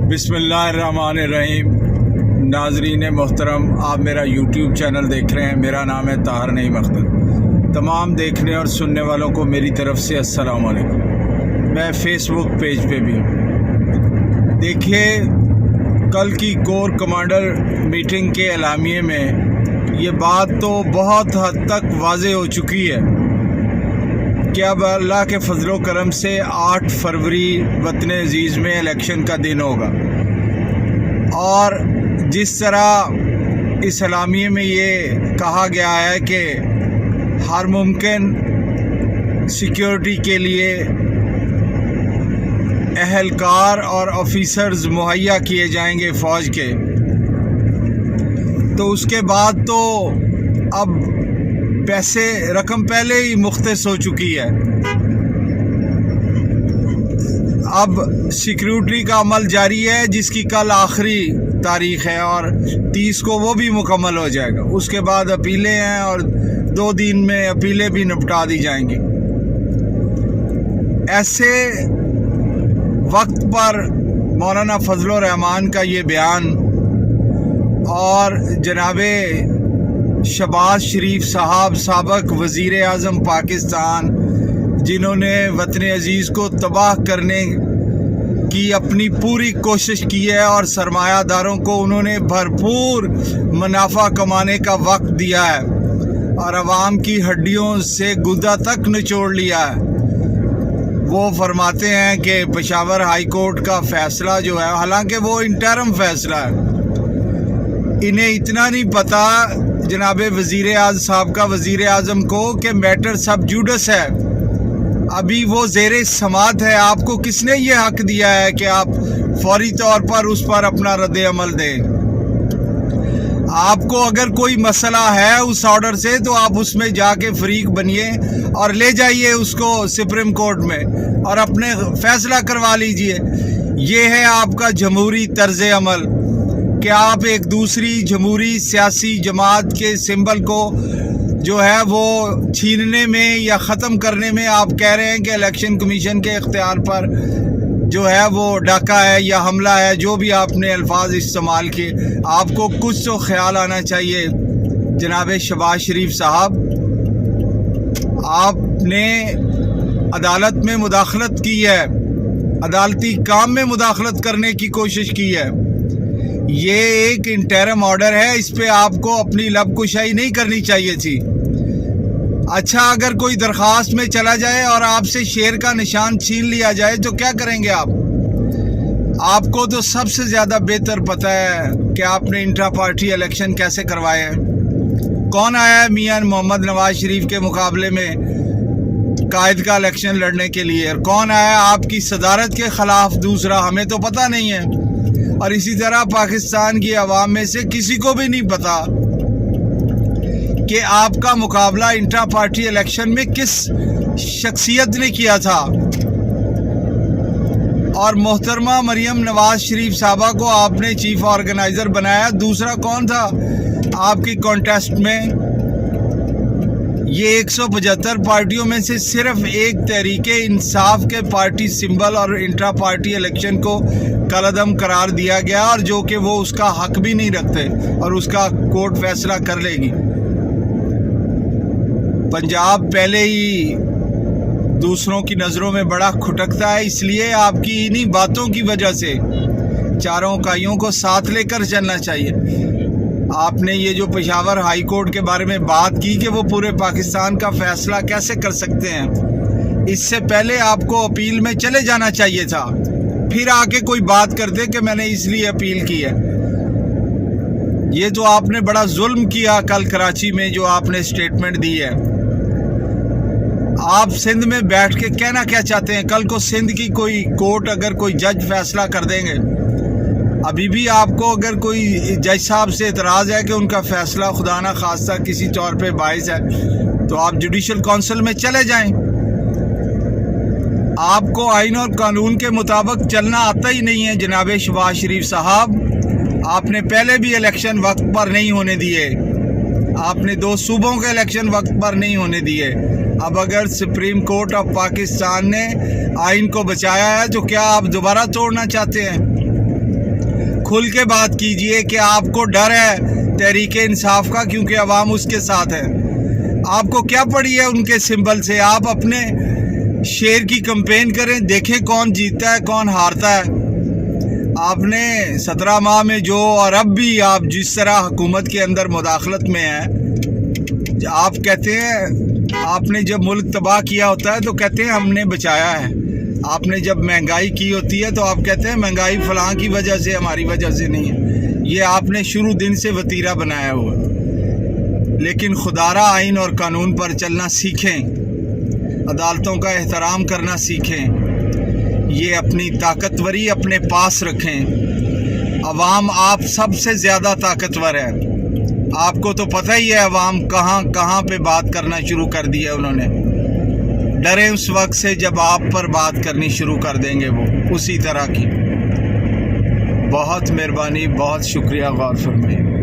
बिस्मिल्लाहिर्रहमानिर्रहीम। नाजरीन मोहतरम, आप मेरा यूट्यूब चैनल देख रहे हैं। मेरा नाम है ताहर नईम अख्तर। तमाम देखने और सुनने वालों को मेरी तरफ से अस्सलाम वालेकुम। मैं फ़ेसबुक पेज पे भी हूँ। देखिए, कल की कोर कमांडर मीटिंग के एलामिये में ये बात तो बहुत हद तक वाज़े हो चुकी है कि अब अल्लाह के फजलो करम से 8 फरवरी वतन अजीज़ में इलेक्शन का दिन होगा। और जिस तरह इस एलामिये में ये कहा गया है कि हर मुमकिन सिक्योरिटी के लिए अहलकार और ऑफिसर्स मुहैया किए जाएंगे फ़ौज के, तो उसके बाद तो अब रकम पहले ही मुख्तस हो चुकी है। अब सिक्योरिटी का अमल जारी है, जिसकी कल आखिरी तारीख है और 30 को वो भी मुकम्मल हो जाएगा। उसके बाद अपीलें हैं और 2 दिन में अपीलें भी निपटा दी जाएंगी। ऐसे वक्त पर मौलाना फजलुर रहमान का ये बयान और जनाबे शहबाज शरीफ साहब, साबक वज़ीर आज़म पाकिस्तान, जिन्होंने वतन अजीज़ को तबाह करने की अपनी पूरी कोशिश की है और सरमायादारों को उन्होंने भरपूर मुनाफा कमाने का वक्त दिया है और आवाम की हड्डियों से गुदा तक निचोड़ लिया है। वो फरमाते हैं कि पेशावर हाई कोर्ट का फ़ैसला जो है, हालांकि वो इंटरम फ़ैसला है, इन्हें इतना नहीं पता जनाबे वज़ीर आज़म साहब का वज़ीर आज़म को कि मैटर सब जुडिस है, अभी वो ज़ेरे समात है। आपको किसने ये हक दिया है कि आप फौरी तौर पर उस पर अपना रद्द अमल दें? आपको अगर कोई मसला है उस ऑर्डर से, तो आप उसमें जाके फरीक बनिए और ले जाइए उसको सुप्रीम कोर्ट में और अपने फैसला करवा लीजिए। ये है आपका जमहूरी तर्ज अमल कि आप एक दूसरी जमहूरी सियासी जमात के सिंबल को जो है वो छीनने में या ख़त्म करने में आप कह रहे हैं कि इलेक्शन कमीशन के इख्तियार पर जो है वो डाका है या हमला है। जो भी आपने अल्फाज इस्तेमाल किए, आपको कुछ तो ख्याल आना चाहिए। जनाब शहबाज शरीफ साहब, आपने अदालत में मुदाखलत की है, अदालती काम में मुदाखलत करने की कोशिश की है। ये एक इंटरम ऑर्डर है, इस पे आपको अपनी लबकुशाई नहीं करनी चाहिए थी। अच्छा, अगर कोई दरख्वास्त में चला जाए और आपसे शेर का निशान छीन लिया जाए तो क्या करेंगे आप? आपको तो सबसे ज़्यादा बेहतर पता है कि आपने इंट्रा पार्टी इलेक्शन कैसे करवाए हैं। कौन आया है मियां मोहम्मद नवाज शरीफ के मुकाबले में कायद का इलेक्शन लड़ने के लिए, और कौन आया आपकी सदारत के ख़िलाफ़ दूसरा, हमें तो पता नहीं है। और इसी तरह पाकिस्तान की आवाम में से किसी को भी नहीं पता कि आपका मुकाबला इंट्रा पार्टी इलेक्शन में किस शख्सियत ने किया था। और मोहतरमा मरियम नवाज शरीफ साहबा को आपने चीफ ऑर्गेनाइज़र बनाया, दूसरा कौन था आपकी कॉन्टेस्ट में? ये 175 पार्टियों में से सिर्फ एक तहरीके इंसाफ के पार्टी सिंबल और इंट्रा पार्टी इलेक्शन को कलअदम करार दिया गया, और जो कि वो उसका हक भी नहीं रखते और उसका कोर्ट फैसला कर लेगी। पंजाब पहले ही दूसरों की नज़रों में बड़ा खुटकता है, इसलिए आपकी इन्हीं बातों की वजह से चारों इकाइयों को साथ लेकर चलना चाहिए। आपने ये जो पेशावर हाई कोर्ट के बारे में बात की कि वो पूरे पाकिस्तान का फैसला कैसे कर सकते हैं, इससे पहले आपको अपील में चले जाना चाहिए था, फिर आके कोई बात करते कि मैंने इसलिए अपील की है। ये तो आपने बड़ा जुल्म किया कल कराची में, जो आपने स्टेटमेंट दी है। आप सिंध में बैठ के कहना क्या चाहते हैं? कल को सिंध की कोई कोर्ट, अगर कोई जज फैसला कर देंगे, अभी भी आपको अगर कोई जज साहब से एतराज़ है कि उनका फ़ैसला खुदा ना खास्ता किसी तौर पे बाइस है, तो आप जुडिशल काउंसिल में चले जाएं। आपको आइन और कानून के मुताबिक चलना आता ही नहीं है जनाब शहबाज शरीफ साहब। आपने पहले भी इलेक्शन वक्त पर नहीं होने दिए, आपने 2 सूबों के इलेक्शन वक्त पर नहीं होने दिए। अब अगर सुप्रीम कोर्ट ऑफ पाकिस्तान ने आइन को बचाया है, तो क्या आप दोबारा तोड़ना चाहते हैं? کھل کے بات کیجئے کہ آپ کو ڈر ہے تحریک انصاف کا کیونکہ عوام اس کے ساتھ ہے. آپ کو کیا پڑی ہے ان کے سمبل سے؟ آپ اپنے شیر کی کمپین کریں، دیکھیں کون جیتتا ہے کون ہارتا ہے. آپ نے 17 ماہ میں جو، اور اب بھی آپ جس طرح حکومت کے اندر مداخلت میں ہیں، آپ کہتے ہیں آپ نے جب ملک تباہ کیا ہوتا ہے تو کہتے ہیں ہم نے بچایا ہے. آپ نے جب مہنگائی کی ہوتی ہے تو آپ کہتے ہیں مہنگائی فلاں کی وجہ سے، ہماری وجہ سے نہیں ہے. یہ آپ نے شروع دن سے وتیرہ بنایا ہوا. لیکن خدارہ آئین اور قانون پر چلنا سیکھیں، عدالتوں کا احترام کرنا سیکھیں. یہ اپنی طاقتوری اپنے پاس رکھیں. عوام آپ سب سے زیادہ طاقتور ہے. آپ کو تو پتہ ہی ہے عوام کہاں کہاں پہ بات کرنا شروع کر دی ہے انہوں نے. ڈریں اس وقت سے جب آپ پر بات کرنی شروع کر دیں گے وہ اسی طرح کی. بہت مہربانی، بہت شکریہ، غور فرمائیے.